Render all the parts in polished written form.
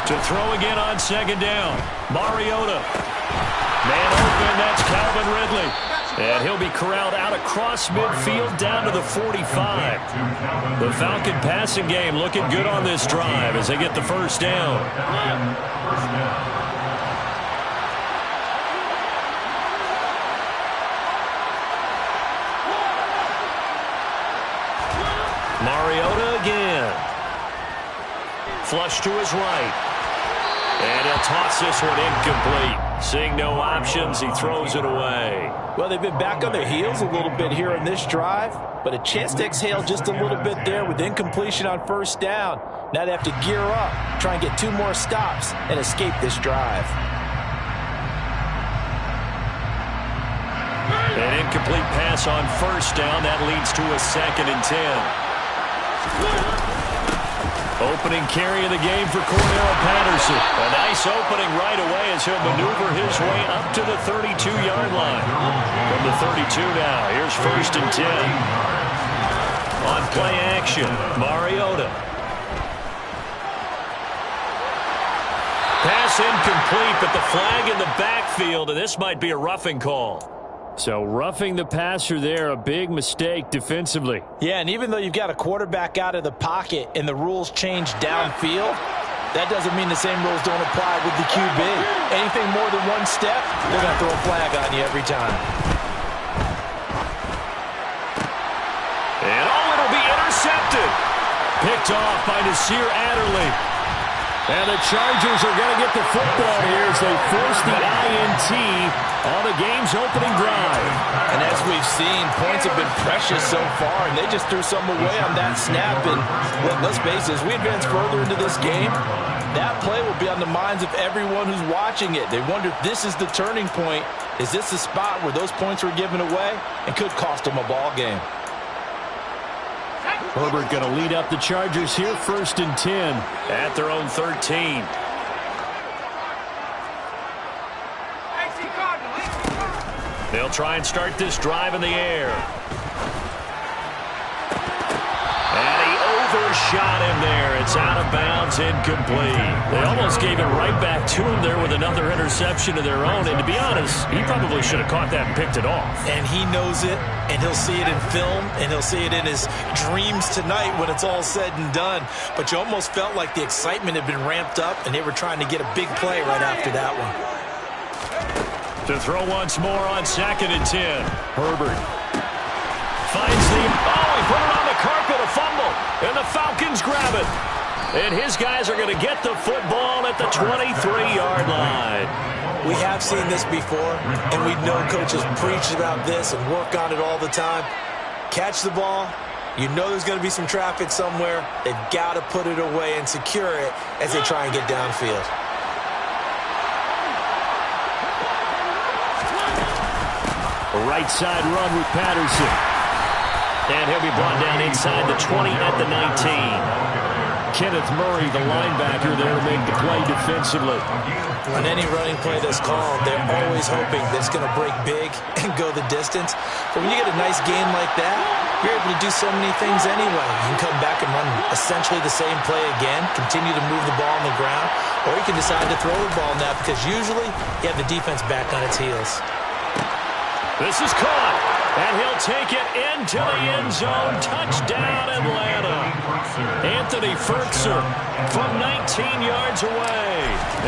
To throw again on second down. Mariota. Man open, that's Calvin Ridley. And he'll be corralled out across midfield down to the 45. The Falcon passing game looking good on this drive as they get the first down. Mariota again. Flush to his right. And he'll toss this one incomplete. Seeing no options, he throws it away. Well, they've been back on their heels a little bit here in this drive, but a chance to exhale just a little bit there with incompletion on first down. Now they have to gear up, try and get 2 more stops, and escape this drive. An incomplete pass on first down. That leads to a 2nd and 10. Opening carry of the game for Cordarrelle Patterson. A nice opening right away as he'll maneuver his way up to the 32-yard line. From the 32 now, here's 1st and 10. On play action, Mariota. Pass incomplete, but the flag in the backfield, and this might be a roughing call. So roughing the passer there, a big mistake defensively. Yeah, and even though you've got a quarterback out of the pocket and the rules change downfield, that doesn't mean the same rules don't apply with the QB. Anything more than 1 step, they're going to throw a flag on you every time. And it'll be intercepted. Picked off by Nasir Adderley. And the Chargers are going to get the football here as they force the INT on the game's opening drive. And as we've seen, points have been precious so far, and they just threw some away on that snap. And let's face it, as we advance further into this game, that play will be on the minds of everyone who's watching it. They wonder if this is the turning point. Is this the spot where those points were given away and could cost them a ball game? Herbert going to lead up the Chargers here, 1st and 10 at their own 13. They'll try and start this drive in the air. And he overshot him there. It's out of bounds, incomplete. They almost gave it right back to him there with another interception of their own. And to be honest, he probably should have caught that and picked it off. And he knows it, and he'll see it in film, and he'll see it in his dreams tonight when it's all said and done. But you almost felt like the excitement had been ramped up, and they were trying to get a big play right after that one. To throw once more on 2nd and 10. Herbert finds he put it on the carpet, a fumble, and the Falcons grab it. And his guys are going to get the football at the 23-yard line. We have seen this before, and we know coaches preach about this and work on it all the time. Catch the ball. You know there's going to be some traffic somewhere. They've got to put it away and secure it as they try and get downfield. A right side run with Patterson. And he'll be brought down inside the 20 at the 19. Kenneth Murray, the linebacker, there to make the play defensively. On any running play that's called, they're always hoping that it's going to break big and go the distance. But when you get a nice gain like that, you're able to do so many things anyway. You can come back and run essentially the same play again, continue to move the ball on the ground, or you can decide to throw the ball now because usually you have the defense back on its heels. This is caught, and he'll take it into the end zone. Touchdown, Atlanta. Anthony Firkser from 19 yards away.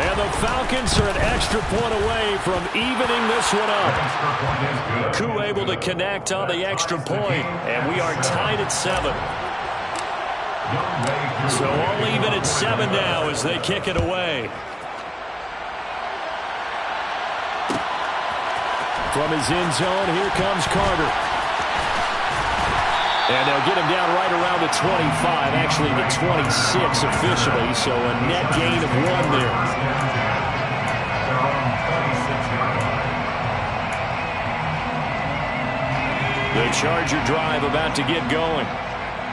And the Falcons are an extra point away from evening this one up. Koo able to connect on the extra point, and we are tied at 7. So all even at 7 now as they kick it away. From his end zone, here comes Carter. And they'll get him down right around the 25, actually the 26 officially, so a net gain of 1 there. The Charger drive about to get going.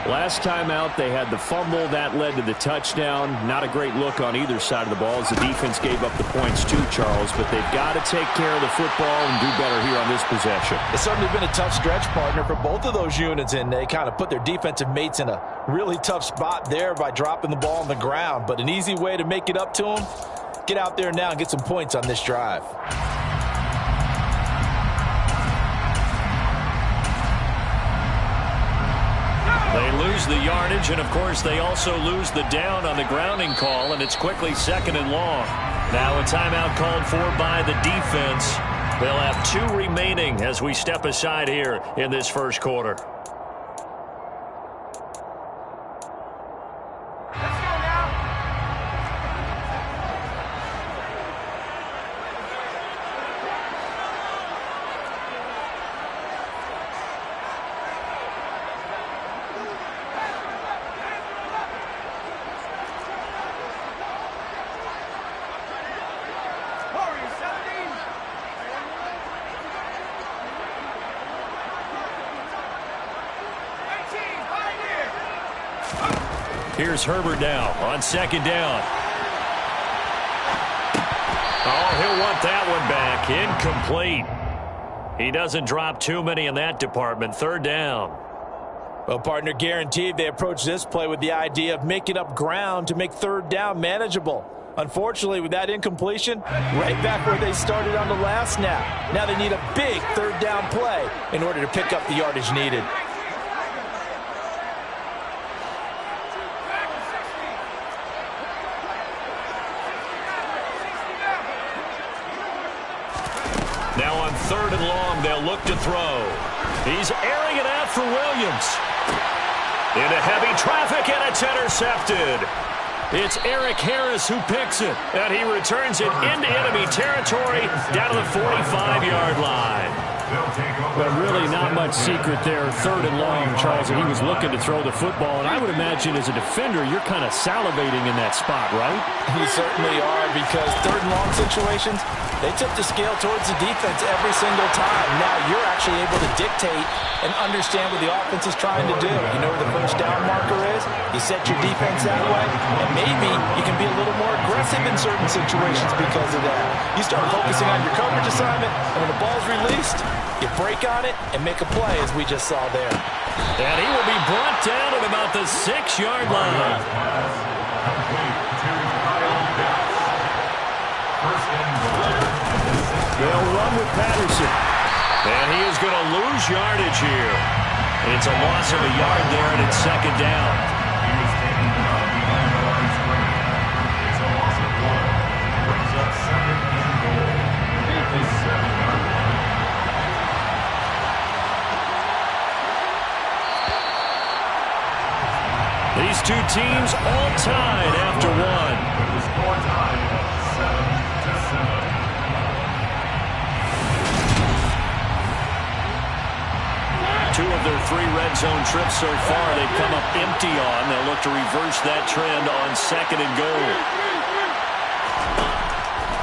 Last time out, they had the fumble. That led to the touchdown. Not a great look on either side of the ball as the defense gave up the points too, Charles. But they've got to take care of the football and do better here on this possession. It's certainly been a tough stretch, partner, for both of those units, and they kind of put their defensive mates in a really tough spot there by dropping the ball on the ground. But an easy way to make it up to them, get out there now and get some points on this drive. They lose the yardage, and, of course, they also lose the down on the grounding call, and it's quickly 2nd and long. Now a timeout called for by the defense. They'll have 2 remaining as we step aside here in this first quarter. Here's Herbert now on 2nd down. Oh, he'll want that one back. Incomplete. He doesn't drop too many in that department. 3rd down. Well, partner, guaranteed they approach this play with the idea of making up ground to make 3rd down manageable. Unfortunately, with that incompletion, right back where they started on the last snap. Now they need a big 3rd down play in order to pick up the yardage needed. Now on 3rd and long, they'll look to throw. He's airing it out for Williams. Into heavy traffic, and it's intercepted. It's Eric Harris who picks it, and he returns it into enemy territory down to the 45-yard line. But really not much secret there. 3rd and long, Charles, and he was looking to throw the football. And I would imagine as a defender, you're kind of salivating in that spot, right? You certainly are, because 3rd and long situations, they tip the scale towards the defense every single time. Now you're actually able to dictate and understand what the offense is trying to do. You know where the first down marker is. You set your defense that way, and maybe you can be a little more aggressive in certain situations because of that. You start focusing on your coverage assignment, and when the ball's released, you break on it and make a play, as we just saw there. And he will be brought down at about the 6-yard line. They'll run with Patterson. And he is going to lose yardage here. It's a loss of a yard there, and it's 2nd down. These two teams all tied after one. Two of their 3 red zone trips so far they've come up empty on. They'll look to reverse that trend on 2nd and goal.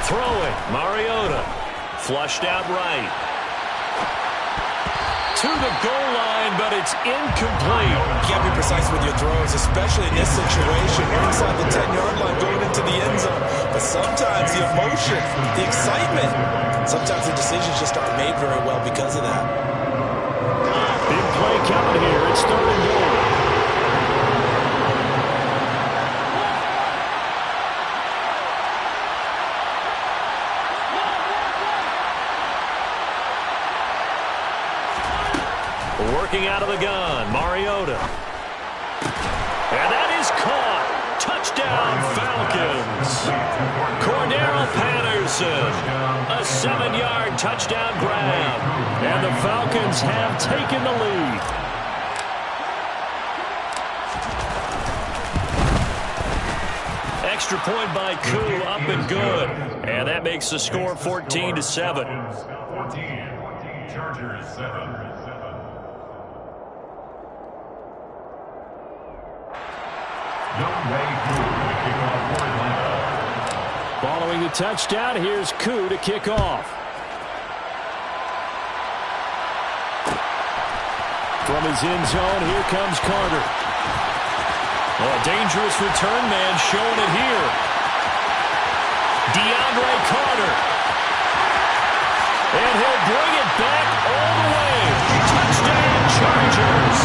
Throwing, Mariota. Flushed out right. To the goal line, but it's incomplete. You got to be precise with your throws, especially in this situation. You're inside the 10-yard line going into the end zone. But sometimes the emotion, the excitement, sometimes the decisions just aren't made very well because of that. Big play coming here. It's 3rd and goal. Working out of the gun, Mariota. And that is caught. Touchdown, Falcons. Cordarrelle Patterson. A 7-yard touchdown grab. And the Falcons have taken the lead. Extra point by Koo, up and good. And that makes the score 14-7. 14, Chargers 7. Following the touchdown, here's Koo to kick off. From his end zone, here comes Carter. Oh, a dangerous return man showing it here. DeAndre Carter. And he'll bring it back all the way. Touchdown, Chargers.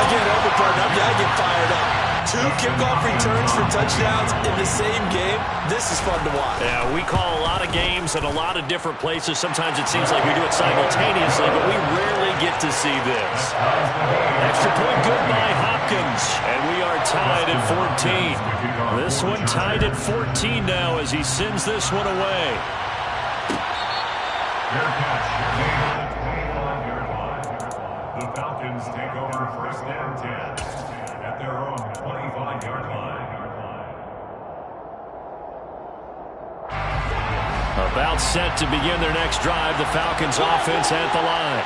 Again, over, partner. I get fired up. 2 kickoff returns for touchdowns in the same game. This is fun to watch. Yeah, we call a lot of games at a lot of different places. Sometimes it seems like we do it simultaneously, but we rarely get to see this. Extra point good by Hopkins, and we are tied at 14. This one tied at 14 now as he sends this one away. Fair catch. Made on the 25-yard line. The Falcons take over 1st and 10 at their own 25-yard line. About set to begin their next drive, the Falcons offense at the line.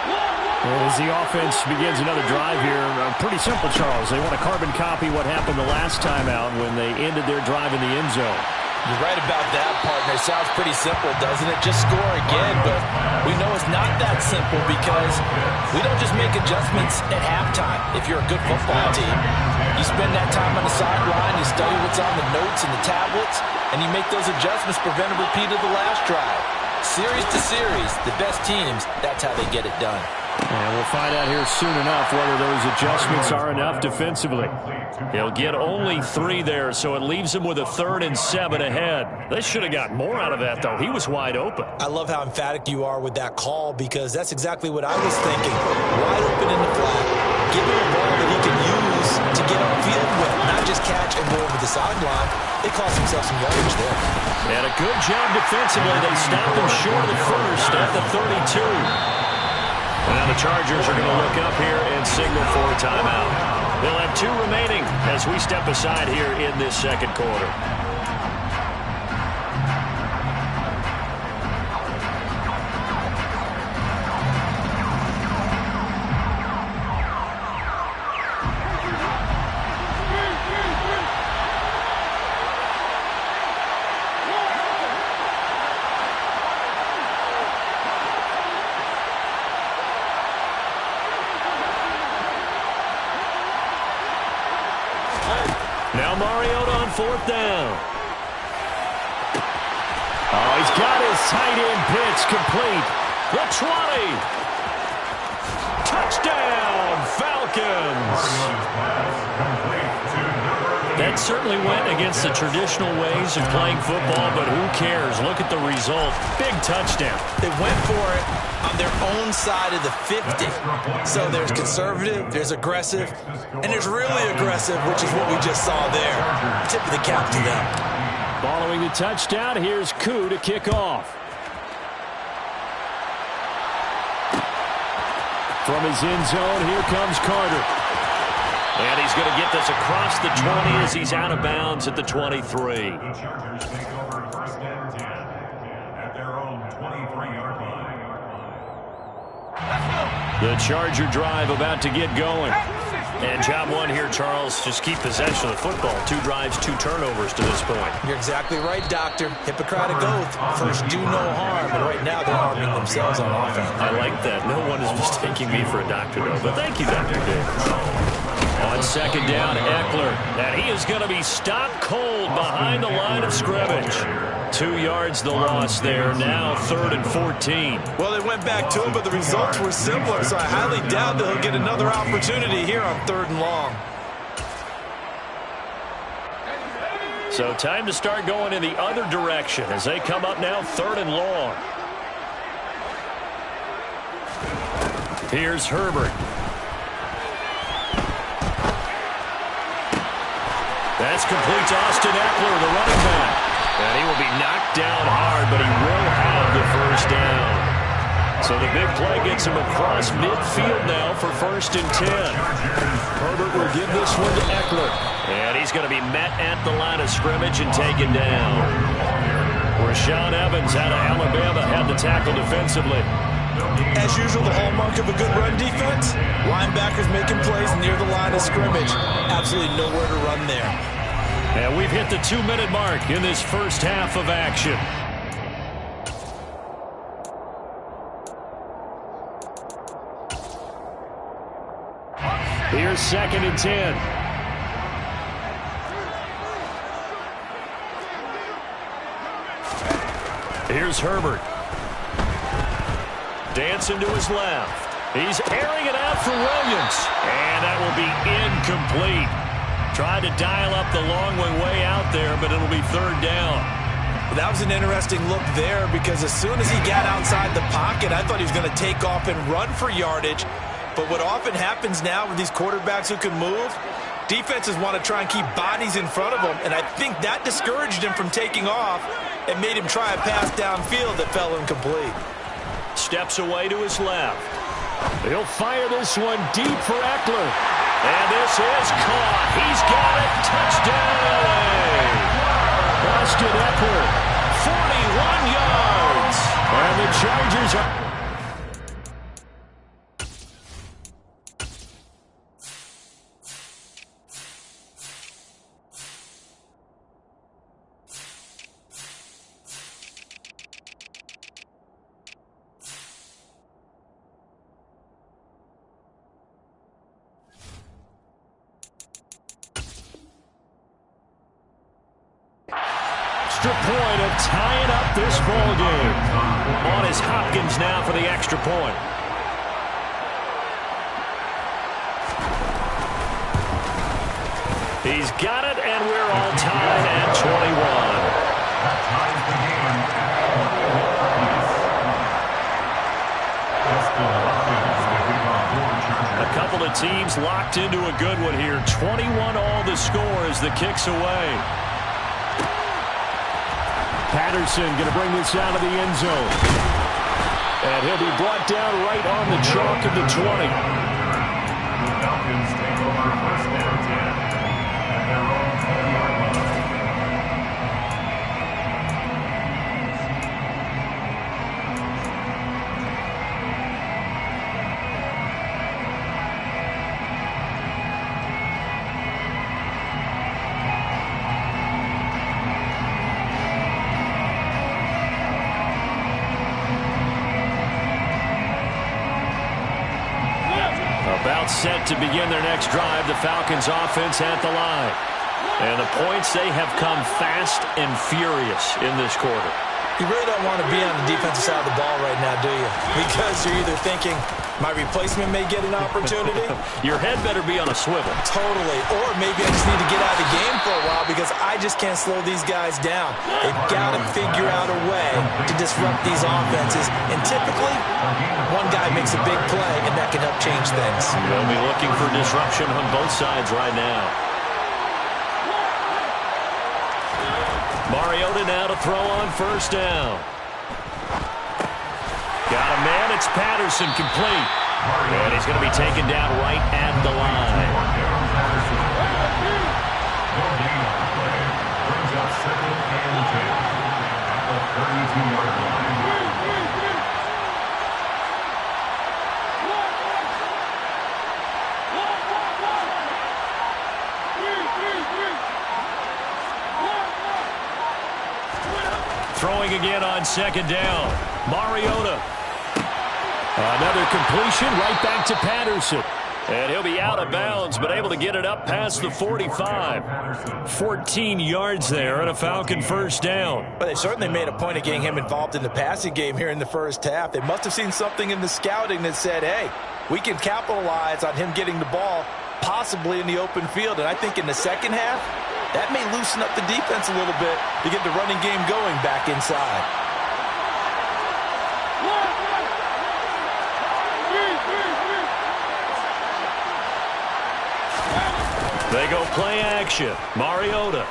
As the offense begins another drive here, pretty simple, Charles. They want to carbon copy what happened the last time out when they ended their drive in the end zone. You're right about that, partner. It sounds pretty simple, doesn't it? Just score again, but we know it's not that simple because we don't just make adjustments at halftime. If you're a good football team, you spend that time on the sideline, you study what's on the notes and the tablets, and you make those adjustments, prevent a repeat of the last drive. Series to series, the best teams, that's how they get it done. And we'll find out here soon enough whether those adjustments are enough defensively. He'll get only 3 there, so it leaves him with a 3rd and 7 ahead. They should have got more out of that, though. He was wide open. I love how emphatic you are with that call because that's exactly what I was thinking. Wide open in the flat. Give him a ball that he can use to get upfield with, not just catch and go over the sideline. They cost themselves some yardage there. And a good job defensively. They stopped him short of the first at the 32. And now the Chargers are going to look up here and signal for a timeout. They'll have 2 remaining as we step aside here in this second quarter. Now Mariota on 4th down. Oh, he's got his tight end pitch complete. The 20. Touchdown, Falcons. That certainly went against the traditional ways of playing football, but who cares? Look at the result. Big touchdown. They went for it on their own side of the 50. So there's conservative, there's aggressive, and there's really aggressive, which is what we just saw there. Tip of the cap to them. Following the touchdown, here's Koo to kick off. From his end zone, here comes Carter. And he's going to get this across the 20 as he's out of bounds at the 23. The Chargers take over 1st and 10 at their own 23-yard line. The Charger drive about to get going. And job one here, Charles, just keep possession of the football. 2 drives, 2 turnovers to this point. You're exactly right, Doctor. Hippocratic oath. First, do no harm. And right now, they're harming themselves on offense. I like that. No one is mistaking me for a doctor, though. But thank you, Dr. Davis. On 2nd down, Eckler. And he is going to be stopped cold behind the line of scrimmage. 2 yards the loss there. Now 3rd and 14. Well, they went back to him, but the results were similar, so I highly doubt that he'll get another opportunity here on 3rd and long. So time to start going in the other direction as they come up now 3rd and long. Here's Herbert. That's complete to Austin Eckler, the running back. And he will be knocked down hard, but he will have the 1st down. So the big play gets him across midfield now for 1st and 10. Herbert will give this one to Eckler. And he's going to be met at the line of scrimmage and taken down. Rashaan Evans out of Alabama had the tackle defensively. As usual, the hallmark of a good run defense, linebackers making plays near the line of scrimmage. Absolutely nowhere to run there. And we've hit the 2-minute mark in this first half of action. Here's 2nd and 10. Here's Herbert. Dancing to his left. He's airing it out for Williams. And that will be incomplete. Tried to dial up the long way out there, but it'll be 3rd down. That was an interesting look there because as soon as he got outside the pocket, I thought he was going to take off and run for yardage. But what often happens now with these quarterbacks who can move, defenses want to try and keep bodies in front of them, and I think that discouraged him from taking off and made him try a pass downfield that fell incomplete. Steps away to his left. He'll fire this one deep for Eckler. And this is caught. He's got it. Touchdown, LA. Austin Eckler, 41 yards. And the Chargers are... Extra point of tying up this ball game. On is Hopkins now for the extra point. He's got it, and we're all tied at 21. That ties the game at 21. A couple of teams locked into a good one here. 21 all the score as the kick's away. Patterson going to bring this out of the end zone. And he'll be brought down right on the chalk of the 20. The Falcons take over 1st and 10 at their own 20-yard line. About set to begin their next drive, the Falcons offense at the line. And the points, they have come fast and furious in this quarter. You really don't want to be on the defensive side of the ball right now, do you? Because you're either thinking, my replacement may get an opportunity. Your head better be on a swivel. Totally. Or maybe I just need to get out of the game for a while because I just can't slow these guys down. They've got to figure out a way to disrupt these offenses. And typically, one guy makes a big play, and that can help change things. They'll be looking for disruption on both sides right now. Mariota now to throw on 1st down. Got a man. It's Patterson complete. And he's going to be taken down right at the line. Brings up 2nd and 10 at the 32-yard line. Throwing again on 2nd down. Mariota. Another completion right back to Patterson. And he'll be out of bounds, but able to get it up past the 45. 14 yards there and a Falcon 1st down. But they certainly made a point of getting him involved in the passing game here in the 1st half. They must have seen something in the scouting that said, hey, we can capitalize on him getting the ball possibly in the open field. And I think in the 2nd half, that may loosen up the defense a little bit to get the running game going back inside. They go play action. Mariota.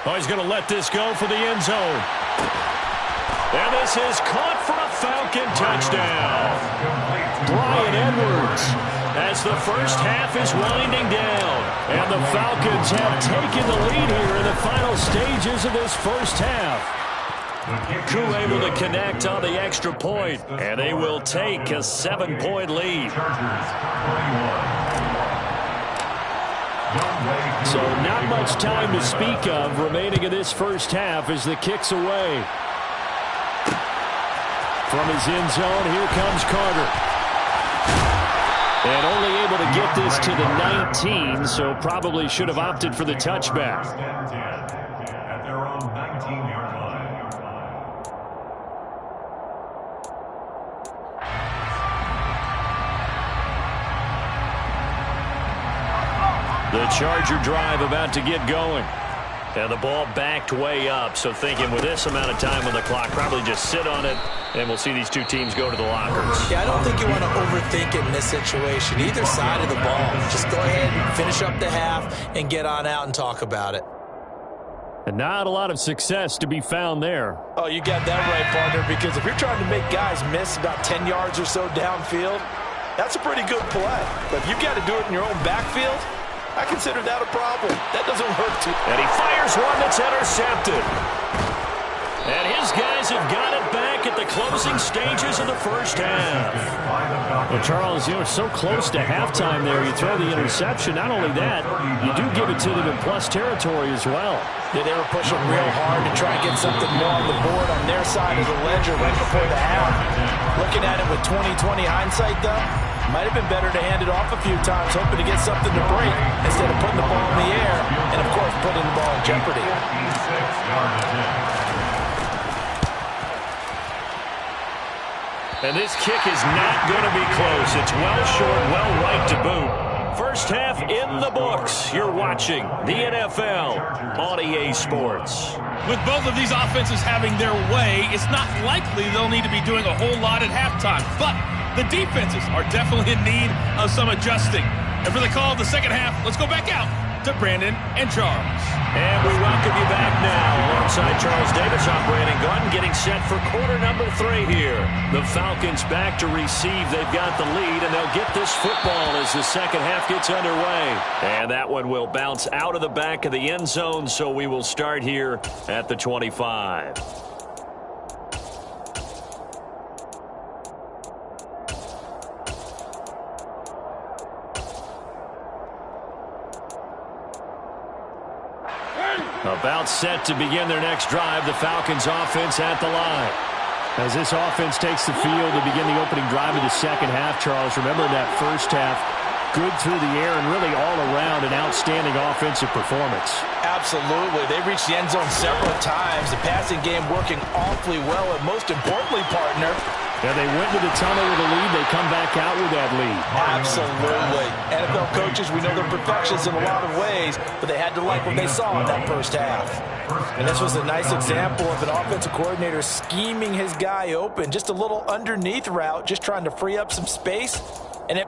Oh, he's going to let this go for the end zone. And this is caught for a Falcon touchdown. Bryan Edwards, as the 1st half is winding down. And the Falcons have taken the lead here in the final stages of this 1st half. Koo able to connect on the extra point, and they will take a 7-point lead. So not much time to speak of remaining in this 1st half as the kick's away. From his end zone, here comes Carter. And only able to get this to the 19, so probably should have opted for the touchback. First and 10 at their own 19-yard line. The Charger drive about to get going. And the ball backed way up, so thinking with this amount of time on the clock, probably just sit on it, and we'll see these two teams go to the lockers. Yeah, I don't think you want to overthink it in this situation. Either side of the ball. Just go ahead and finish up the half and get on out and talk about it. And not a lot of success to be found there. Oh, you got that right, partner, because if you're trying to make guys miss about 10 yards or so downfield, that's a pretty good play. But if you've got to do it in your own backfield, I consider that a problem. That doesn't work too. And he fires one that's intercepted. And his guys have got it back at the closing stages of the first half. Well, Charles, you know, so close to halftime there. You throw the interception. Not only that, you do give it to them in plus territory as well. Yeah, they were pushing real hard to try and get something more on the board on their side of the ledger right before the half. Looking at it with 20/20 hindsight, though, might have been better to hand it off a few times, hoping to get something to break instead of putting the ball in the air and, of course, putting the ball in jeopardy. And this kick is not going to be close. It's well short, well right to boot. First half in the books. You're watching the NFL on EA Sports. With both of these offenses having their way, it's not likely they'll need to be doing a whole lot at halftime. But the defenses are definitely in need of some adjusting. And for the call of the second half, let's go back out to Brandon and Charles. And we welcome you back now alongside Charles Davis. I'm Brandon Gaudin getting set for quarter number 3 here. The Falcons back to receive. They've got the lead, and they'll get this football as the second half gets underway. And that one will bounce out of the back of the end zone, so we will start here at the 25. About set to begin their next drive, the Falcons offense at the line. As this offense takes the field to begin the opening drive of the second half, Charles, remember that first half, good through the air and really all around an outstanding offensive performance. Absolutely. They reached the end zone several times. The passing game working awfully well, and most importantly, partner, yeah, they went to the tunnel with a lead. They come back out with that lead. Absolutely. NFL coaches, we know they're perfectionists in a lot of ways, but they had to like what they saw in that first half. And this was a nice example of an offensive coordinator scheming his guy open. Just a little underneath route, just trying to free up some space. And it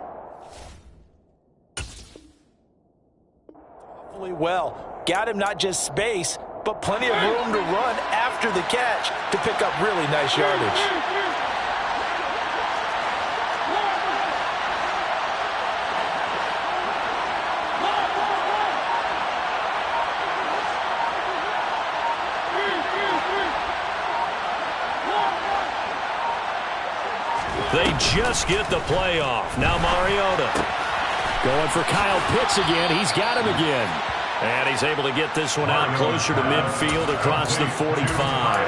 awfully well. Got him not just space, but plenty of room to run after the catch to pick up really nice yardage. They just get the play off. Now Mariota going for Kyle Pitts again. He's got him again. And he's able to get this one out closer to midfield across the 45.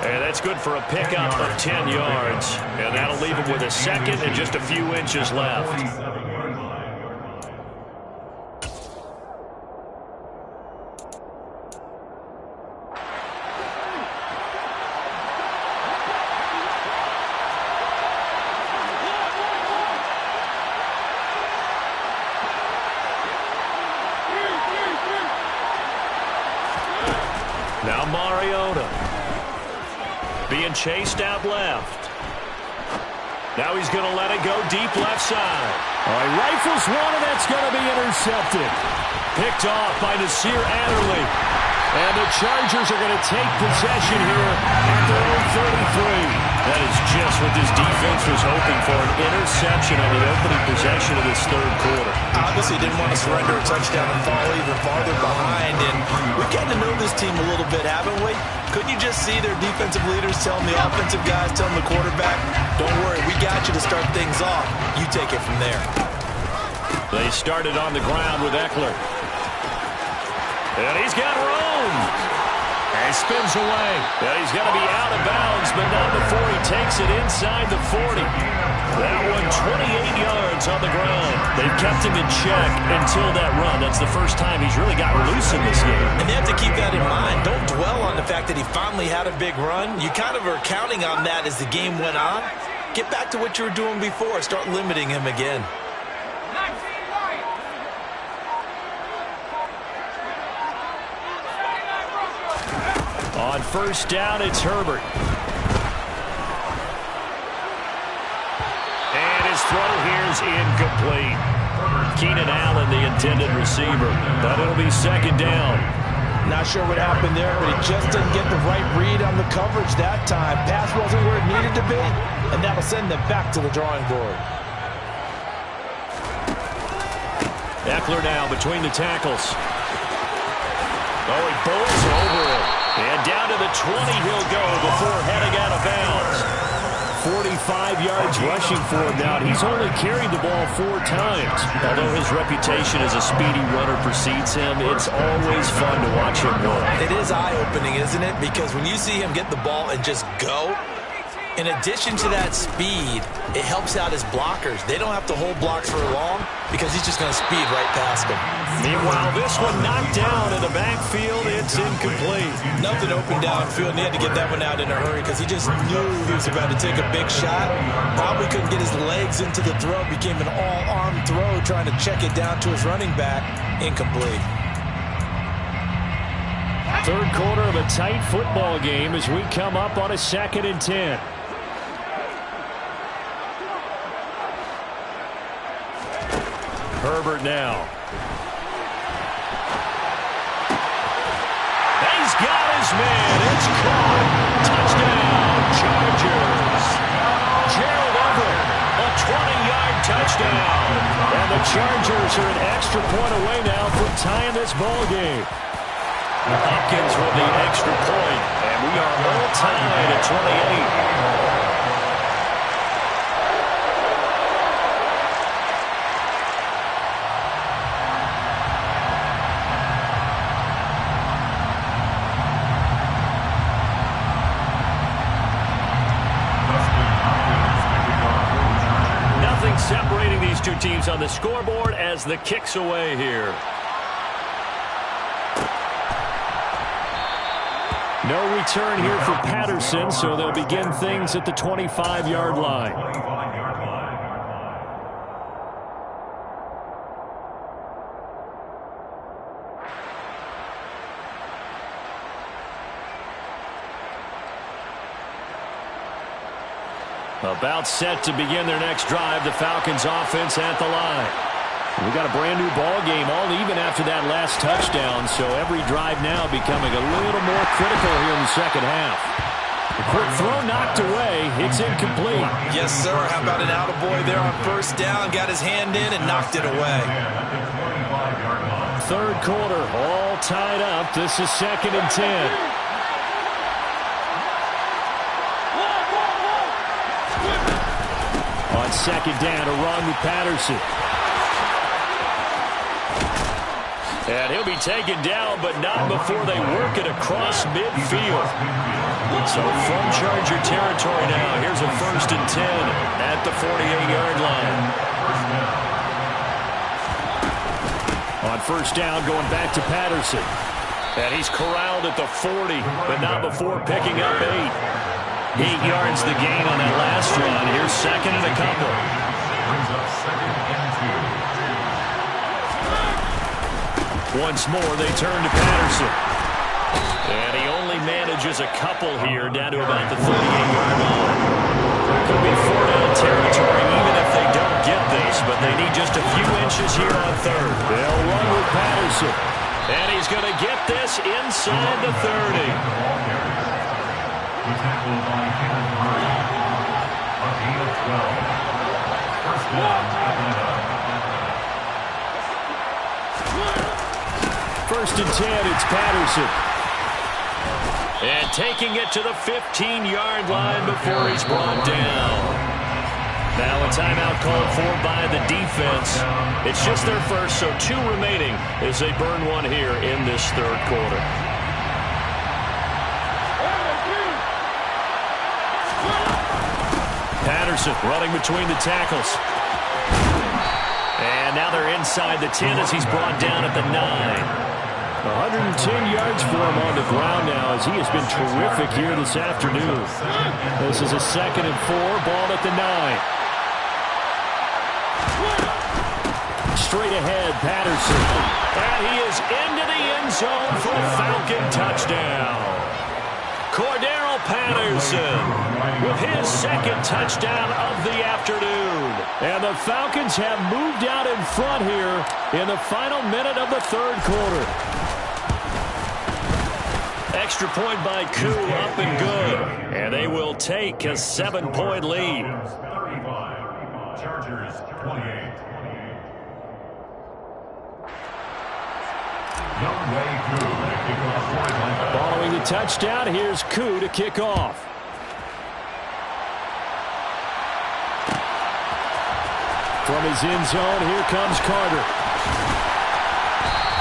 And that's good for a pickup of 10 yards. And that'll leave him with a second and just a few inches left. Now Mariota being chased out left. Now he's going to let it go deep left side. All right, rifles one, and that's going to be intercepted. Picked off by Nasir Adderley. And the Chargers are going to take possession here at their own 33. That is just what this defense was hoping for, an interception on the opening possession of this third quarter. Obviously didn't want to surrender a touchdown and fall even farther behind. And we've gotten to know this team a little bit, haven't we? Couldn't you just see their defensive leaders telling the offensive guys, telling the quarterback, don't worry, we got you to start things off. You take it from there. They started on the ground with Eckler. And he's got room. And he spins away. And he's going to be out of bounds, but not before he takes it inside the 40. That one 28 yards on the ground. They've kept him in check until that run. That's the first time he's really gotten loose in this game. And they have to keep that in mind. Don't dwell on the fact that he finally had a big run. You kind of are counting on that as the game went on. Get back to what you were doing before. Start limiting him again. On first down, it's Herbert. And his throw here is incomplete. Keenan Allen, the intended receiver. But it'll be second down. Not sure what happened there, but he just didn't get the right read on the coverage that time. Pass wasn't where it needed to be, and that'll send them back to the drawing board. Eckler now between the tackles. Oh, he bowls over it. And down to the 20 he'll go before heading out of bounds. 45 yards rushing for him now. He's only carried the ball 4 times. Although his reputation as a speedy runner precedes him, it's always fun to watch him work. It is eye-opening, isn't it? Because when you see him get the ball and just go, in addition to that speed, it helps out his blockers. They don't have to hold blocks for long because he's just going to speed right past them. Meanwhile, this one knocked down in the backfield. It's incomplete. Nothing open downfield, and he had to get that one out in a hurry because he just knew he was about to take a big shot. Probably couldn't get his legs into the throw. Became an all-arm throw trying to check it down to his running back. Incomplete. Third quarter of a tight football game as we come up on a 2nd and 10. Herbert now. He's got his man. It's caught. Touchdown, Chargers. Gerald Everett, a 20-yard touchdown. And the Chargers are an extra point away now from tying this ball game. Hopkins with the extra point, and we are all tied at 28. Nothing separating these two teams on the scoreboard as the kick's away here. No return here for Patterson, so they'll begin things at the 25-yard line. About set to begin their next drive, the Falcons offense at the line. We got a brand new ball game, all even after that last touchdown, so every drive now becoming a little more critical here in the second half. The quick throw knocked away. It's incomplete. Yes, sir. How about an attaboy there on first down? Got his hand in and knocked it away. Third quarter, all tied up. This is 2nd and 10. On second down, a run with Patterson. And he'll be taken down, but not before they work it across midfield. So from Charger territory now, here's a 1st and 10 at the 48-yard line. On first down, going back to Patterson. And he's corralled at the 40, but not before picking up 8. 8 yards the gain on that last run. Here's 2nd and a couple. Brings up 2nd and 2. Once more, they turn to Patterson. And he only manages a couple here, down to about the 38-yard line. Could be 4-down territory even if they don't get this, but they need just a few inches here on 3rd. They'll run with Patterson. And he's going to get this inside the 30. The tackle by Kenneth Murray. A gain of 12. First down, Atlanta. 1st and 10, it's Patterson. And taking it to the 15-yard line before he's brought down. Now a timeout called for by the defense. It's just their first, so 2 remaining as they burn one here in this 3rd quarter. Patterson running between the tackles. And now they're inside the 10 as he's brought down at the 9. 110 yards for him on the ground now as he has been terrific here this afternoon. This is a 2nd and 4, ball at the 9. Straight ahead, Patterson. And he is into the end zone for a Falcon touchdown. Cordero Patterson with his 2nd touchdown of the afternoon. And the Falcons have moved out in front here in the final minute of the 3rd quarter. Extra point by Koo, up and good. And they will take a 7-point lead. 35, Chargers 28. Following the touchdown, here's Koo to kick off. From his end zone, here comes Carter.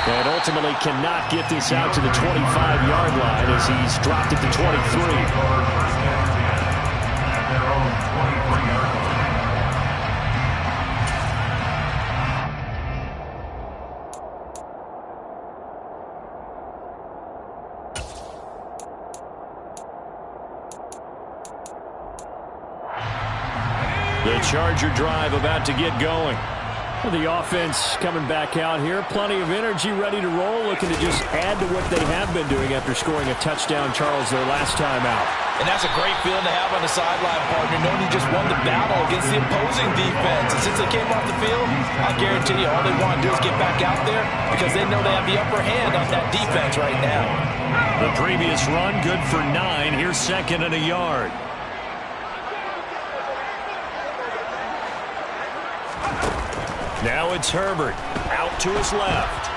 And ultimately cannot get this out to the 25-yard line as he's dropped it to 23. The Charger drive about to get going. The offense coming back out here. Plenty of energy, ready to roll, looking to just add to what they have been doing after scoring a touchdown, Charles, their last time out. And that's a great feeling to have on the sideline, partner, knowing you just won the battle against the opposing defense. And since they came off the field, I guarantee you all they want to do is get back out there because they know they have the upper hand on that defense right now. The previous run, good for 9. Here's 2nd and a yard. Now it's Herbert out to his left.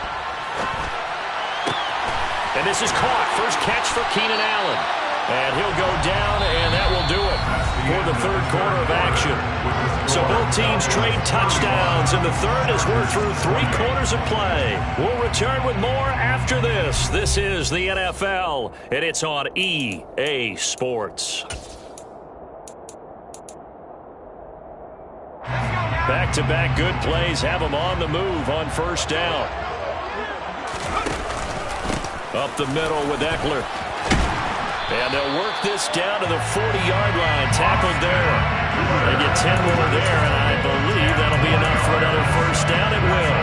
And this is caught. First catch for Keenan Allen. And he'll go down, and that will do it for the 3rd quarter of action. So both teams trade touchdowns, and the 3rd as we're through 3 quarters of play. We'll return with more after this. This is the NFL, and it's on EA Sports. Back-to-back good plays have them on the move on 1st down. Up the middle with Eckler. And they'll work this down to the 40-yard line. Tackled there. They get 10 more there, and I believe that'll be enough for another 1st down. It will.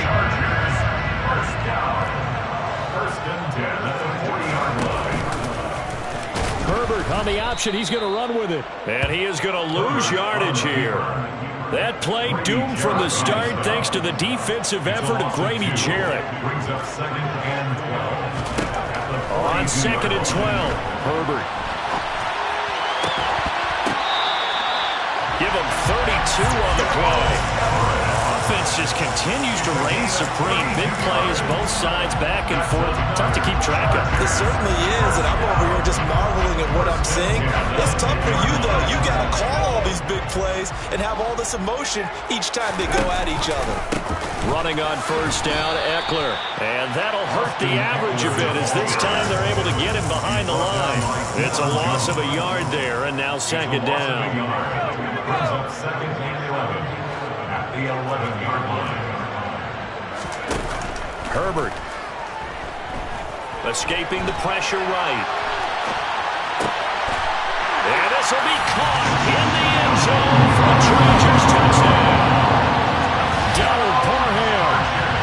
Chargers, 1st down. 1st and 10 at the 40-yard line. Herbert on the option. He's going to run with it. And he is going to lose yardage here. That play doomed from the start thanks to the defensive effort of Grady Jarrett. Brings up 2nd and 12. On 2nd and 12, Herbert. Give him 32 on the play. Offense just continues to reign supreme. Big plays, both sides, back and forth. Tough to keep track of. It certainly is, and I'm over here just marveling at what I'm seeing. It's tough for you, though. You got to call all these big plays and have all this emotion each time they go at each other. Running on 1st down, Eckler. And that'll hurt the average a bit as this time they're able to get him behind the line. It's a loss of a yard there, and now 2nd down. Brings up 2nd and 11 at the 11-yard line. Herbert. Escaping the pressure right. And this will be caught in the end zone for a Chargers touchdown. Donald Parham,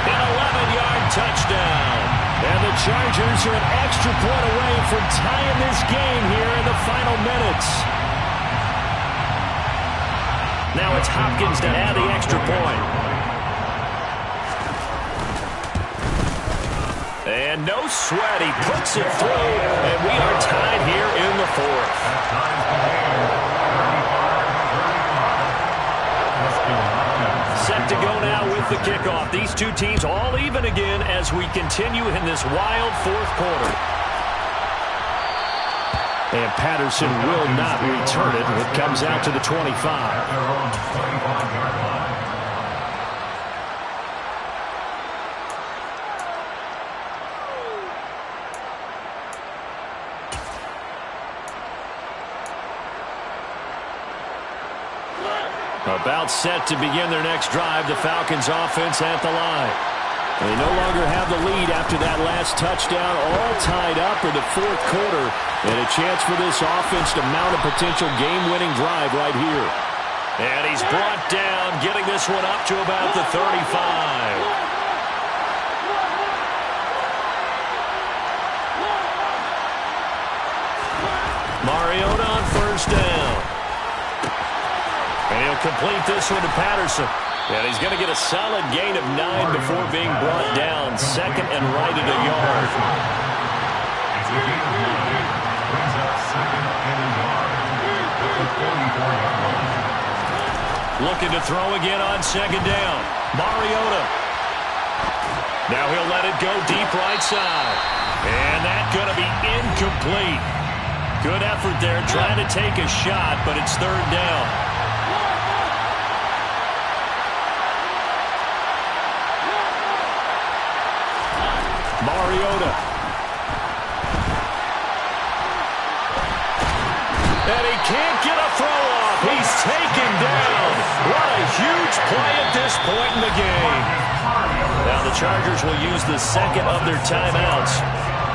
an 11-yard touchdown. And the Chargers are an extra point away from tying this game here in the final minutes. Now it's Hopkins to add the extra point. And no sweat, he puts it through, and we are tied here in the 4th. Set to go now with the kickoff. These two teams all even again as we continue in this wild 4th quarter. And Patterson will not return it. It comes out to the 25. About set to begin their next drive, the Falcons offense at the line. They no longer have the lead after that last touchdown, all tied up in the fourth quarter, and a chance for this offense to mount a potential game-winning drive right here. And he's brought down, getting this one up to about the 35. Mariota on first down. And he'll complete this one to Patterson. And he's going to get a solid gain of 9 before being brought down. Second and right at a yard. It's a gain of 9. Brings up second and a yard. At the 44-yard line. Looking to throw again on second down. Mariota. Now he'll let it go deep right side. And that's going to be incomplete. Good effort there trying to take a shot, but it's third down. Mariota. And he can't get a throw off. He's taken down. What a huge play at this point in the game. Now the Chargers will use the second of their timeouts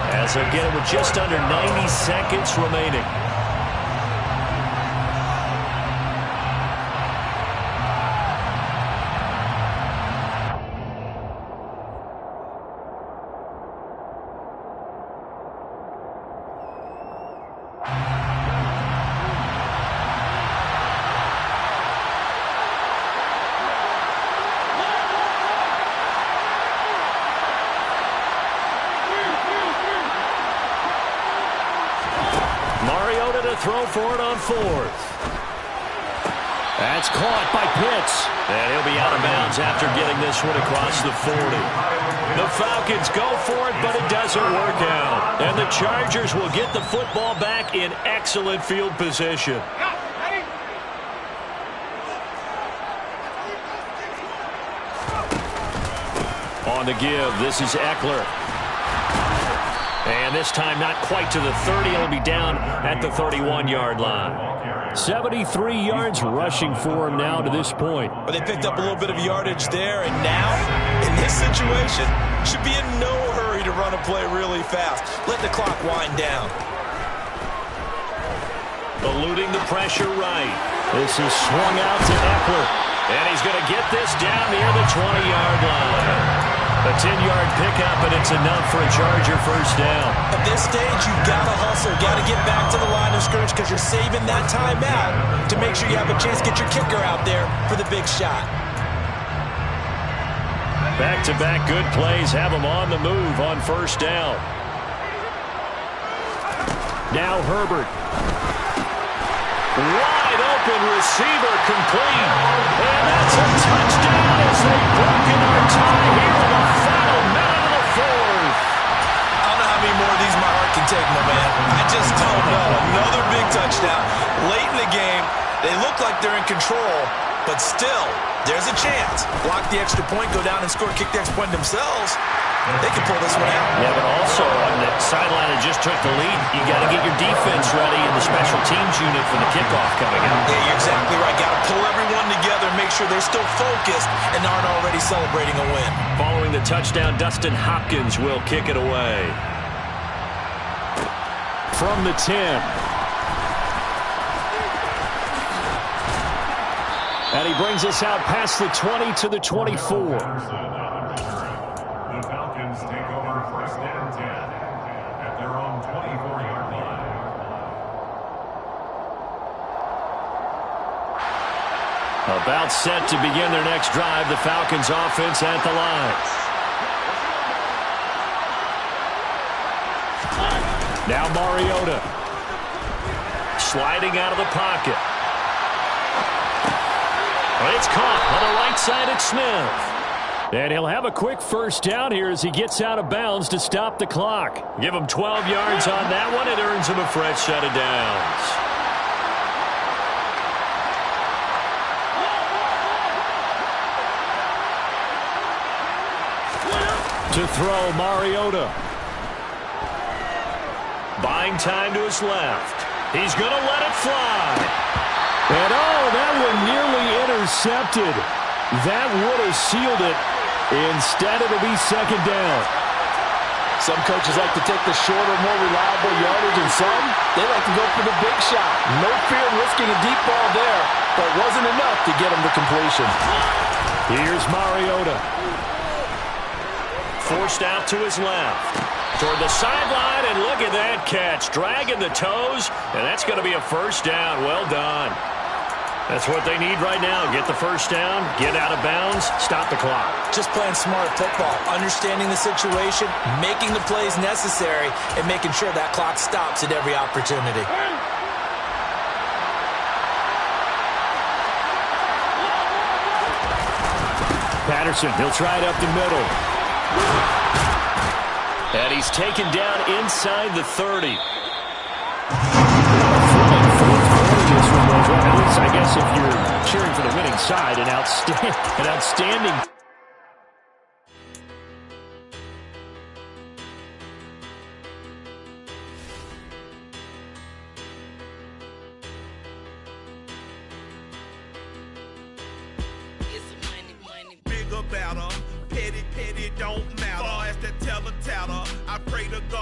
as they get it with just under 90 seconds remaining. Mariota to throw for it on fourth. That's caught by Pitts. And he'll be out of bounds after getting this one across the 40. The Falcons go for it, but it doesn't work out. And the Chargers will get the football back in excellent field position. On the give, this is Eckler. And this time not quite to the 30. It'll be down at the 31-yard line. 73 yards rushing for him now to this point. But they picked up a little bit of yardage there, and now, in this situation, should be in no hurry to run a play really fast. Let the clock wind down. Eluding the pressure right. This is swung out to Eckler. And he's going to get this down near the 20-yard line. A 10-yard pickup, and it's enough for a Charger first down. At this stage, you've got to hustle. Got to get back to the line of scrimmage because you're saving that time out to make sure you have a chance to get your kicker out there for the big shot. Back-to-back good plays have him on the move on first down. Now Herbert. Wide open receiver complete. And that's a touchdown as they've broken our tie here in the final minute of the fourth. I don't know how many more of these my heart can take, my man. I just don't know. Another big touchdown. Late in the game, they look like they're in control, but still, there's a chance. Block the extra point, go down and score, kick the extra point themselves. They can pull this one out. Yeah, but also on the sideline that just took the lead, you got to get your defense ready in the special teams unit for the kickoff coming up. Yeah, you're exactly right. Got to pull everyone together, make sure they're still focused and aren't already celebrating a win. Following the touchdown, Dustin Hopkins will kick it away. From the 10. And he brings us out past the 20 to the 24. The Falcons take over first and 10 at their own 24-yard line. About set to begin their next drive, the Falcons offense at the line. Now Mariota. Sliding out of the pocket. It's caught on the right side at Smith. And he'll have a quick first down here as he gets out of bounds to stop the clock. Give him 12 yards on that one. It earns him a fresh set of downs. To throw, Mariota. Buying time to his left. He's going to let it fly. And oh, that one nearly intercepted. That would have sealed it. Instead, it'll be second down. Some coaches like to take the shorter, more reliable yardage, and some, they like to go for the big shot. No fear in risking a deep ball there, but it wasn't enough to get him to completion. Here's Mariota. Forced out to his left. Toward the sideline, and look at that catch. Dragging the toes, and that's going to be a first down. Well done. That's what they need right now. Get the first down, get out of bounds, stop the clock. Just playing smart football, understanding the situation, making the plays necessary, and making sure that clock stops at every opportunity. Patterson, he'll try it up the middle. And he's taken down inside the 30. At least, I guess, if you're cheering for the winning side, an outstanding. Bigger, better, petty, don't matter. As the teller, I pray to God.